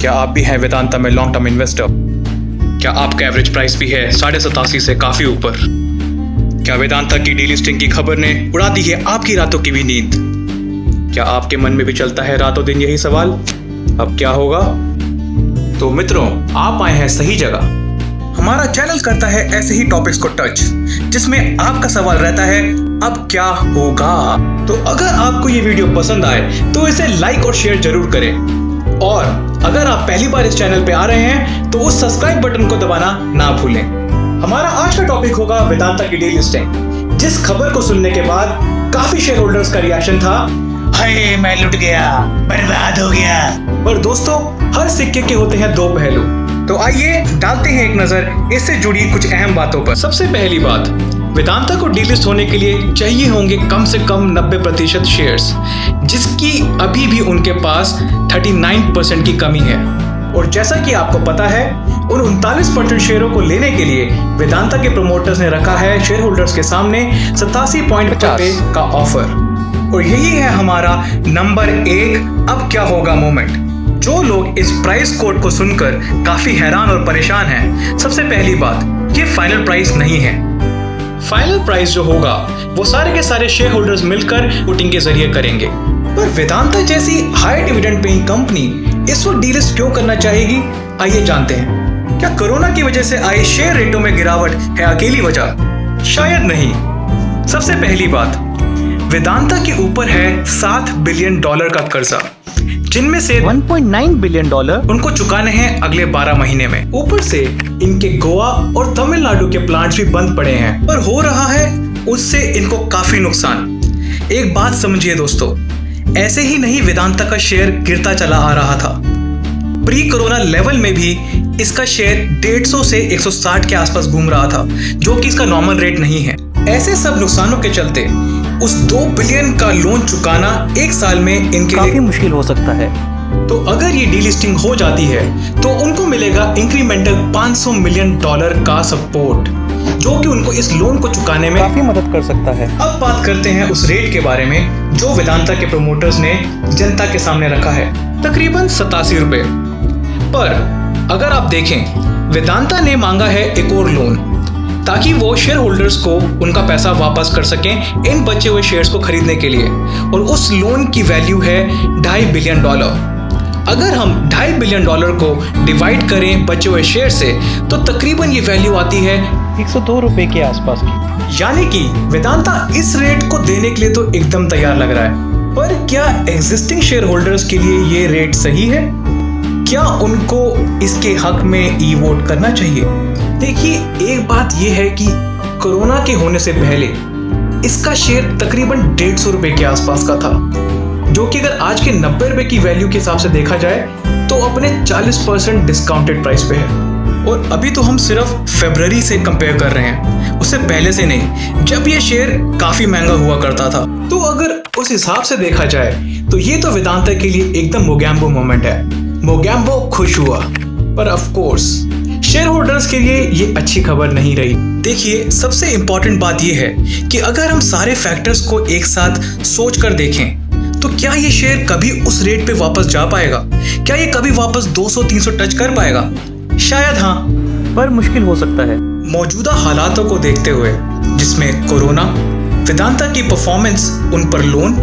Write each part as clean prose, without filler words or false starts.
क्या आप भी हैं वेदांता में लॉन्ग टर्म इन्वेस्टर? क्या आपका एवरेज प्राइस भी है 87.5 से काफी ऊपर? क्या वेदांता की डीलिस्टिंग की खबर ने उड़ा दी है आपकी रातों की भी नींद? क्या आपके मन में भी चलता है रातों दिन यही सवाल, अब क्या होगा? तो मित्रों, आप आए हैं सही जगह। हमारा चैनल करता है ऐसे ही टॉपिक्स को टच, जिसमें आपका सवाल रहता है अब क्या होगा। तो अगर आपको ये वीडियो पसंद आए तो इसे लाइक और शेयर जरूर करें, और अगर आप पहली बार इस चैनल पे आ रहे हैं तो उस सब्सक्राइब बटन को दबाना ना भूलें। हमारा आज का टॉपिक होगा वेदांता की डीलिस्टिंग, जिस खबर को सुनने के बाद काफी शेयर होल्डर्स का रिएक्शन था, हाय मैं लुट गया, बर्बाद हो गया। पर दोस्तों, हर सिक्के के होते हैं दो पहलू, तो आइए डालते हैं एक नजर इससे जुड़ी कुछ अहम बातों पर। सबसे पहली बात, वेदांता को डीलिस्ट होने के लिए चाहिए होंगे कम से कम 90% शेयर्स, जिसकी अभी भी उनके पास 39% की कमी है। और जैसा कि आपको पता है, उन 39% शेयरों को लेने के लिए वेदांता के प्रमोटर्स ने रखा है शेयर होल्डर्स के सामने 87.50 का ऑफर। और यही है हमारा नंबर 1 अब क्या होगा मोमेंट। जो लोग इस प्राइस कोड को सुनकर काफी हैरान और परेशान हैं, सबसे पहली बात, ये फाइनल प्राइस नहीं है। फाइनल प्राइस जो होगा वो सारे के सारे शेयर होल्डर्स मिलकर वोटिंग के जरिए करेंगे। पर वेदांता जैसी हाई डिविडेंड पेइंग कंपनी इस वक्त डीलिस्ट क्यों करना चाहेगी, आइए जानते हैं। क्या कोरोना की वजह से आई शेयर रेटों में गिरावट है अकेली वजह? शायद नहीं। सबसे पहली बात, वेदांता के ऊपर है $7 बिलियन का कर्जा, जिनमें से $1.9 बिलियन उनको चुकाने हैं अगले 12 महीने में। ऊपर से इनके गोवा और तमिलनाडु के प्लांट्स भी बंद पड़े हैं, पर हो रहा है उससे इनको काफी नुकसान। एक बात समझिए दोस्तों, ऐसे ही नहीं वेदांता का शेयर गिरता चला आ रहा था। प्री कोरोना लेवल में भी इसका शेयर 150 से 160 के आसपास घूम रहा था, जो कि इसका नॉर्मल रेट नहीं है। ऐसे सब नुकसानों के चलते उस 2 बिलियन का लोन चुकाना एक साल में इनके काफी मुश्किल हो सकता है। तो अगर ये डीलिस्टिंग हो जाती है तो उनको मिलेगा इंक्रीमेंटल $500 मिलियन का सपोर्ट, जो कि उनको इस लोन को चुकाने में काफी मदद कर सकता है। अब बात करते हैं उस रेट के बारे में जो वेदांता के प्रमोटर्स ने जनता के सामने रखा है, तकरीबन 87 रुपए। पर अगर आप देखें, वेदांता ने मांगा है एक और लोन ताकि वो शेयर होल्डर्स को उनका पैसा वापस कर सकें इन बचे हुए शेयर्स को खरीदने के लिए, और उस लोन की वैल्यू है $2.5 बिलियन। अगर हम $2.5 बिलियन को डिवाइड करें बचे हुए शेयर से, तो तकरीबन ये वैल्यू आती है 102 रुपए के आसपास की। यानी कि वेदांता इस रेट को देने के लिए तो एकदम तैयार लग रहा है। पर क्या एग्जिस्टिंग शेयर होल्डर्स के लिए ये रेट सही है? क्या उनको इसके हक में ई वोट करना चाहिए? देखिए, एक बात यह है कि कोरोना के होने से पहले इसका शेयर तकरीबन 150 रुपए के आसपास का था, जो कि अगर आज के 90 रुपए की वैल्यू के हिसाब से देखा जाए तो अपने 40% डिस्काउंटेड प्राइस पे है। और अभी तो हम सिर्फ फरवरी से कंपेयर कर रहे हैं, उससे पहले से नहीं, जब ये शेयर काफी महंगा हुआ करता था। तो अगर उस हिसाब से देखा जाए तो ये तो वेदांता के लिए एकदम मोगैम्बो मोमेंट है। मोगैम्बो खुश हुआ, पर ऑफ कोर्स शेयर होल्डर्स के लिए ये अच्छी खबर नहीं रही। देखिए, सबसे इंपॉर्टेंट बात यह है कि अगर हम सारे फैक्टर्स को एक साथ सोच कर देखें तो क्या ये शेयर कभी उस रेट पे वापस जा पाएगा? क्या ये कभी वापस 200-300 टच कर पाएगा? शायद हाँ, पर मुश्किल हो सकता है। मौजूदा हालातों को देखते हुए, जिसमें कोरोना, वेदांता की परफॉर्मेंस, उन पर लोन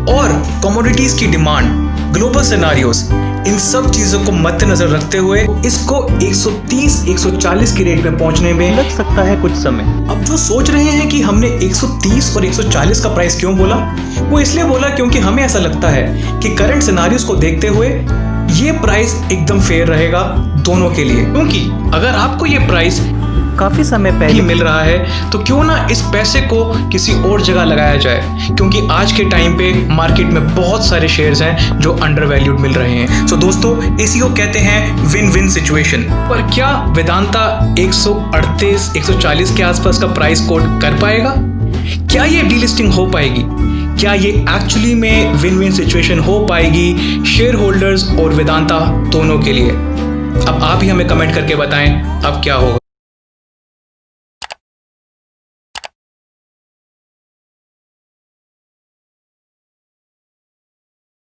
और कमोडिटीज की डिमांड, ग्लोबल सिनेरियोस, इन सब चीजों को मद्देनजर रखते हुए इसको 130-140 के रेट में पहुंचने में लग सकता है कुछ समय। अब जो सोच रहे हैं कि हमने 130 और 140 का प्राइस क्यों बोला, वो इसलिए बोला क्योंकि हमें ऐसा लगता है कि करंट सिनेरियोस को देखते हुए ये प्राइस एकदम फेयर रहेगा दोनों के लिए। क्योंकि अगर आपको ये प्राइस काफी समय पहले मिल रहा है तो क्यों ना इस पैसे को किसी और जगह लगाया जाए, क्योंकि आज के टाइम पे मार्केट में बहुत सारे शेयर्स हैं जो अंडर वैल्यूड मिल रहे हैं। तो दोस्तों, इसी को कहते हैं विन विन सिचुएशन। पर क्या वेदांता 138-140 के आसपास का प्राइस कोट कर पाएगा? क्या ये डीलिस्टिंग हो पाएगी? क्या ये एक्चुअली में विन विन सिचुएशन हो पाएगी शेयर होल्डर्स और वेदांता दोनों के लिए? अब आप ही हमें कमेंट करके बताएं अब क्या होगा।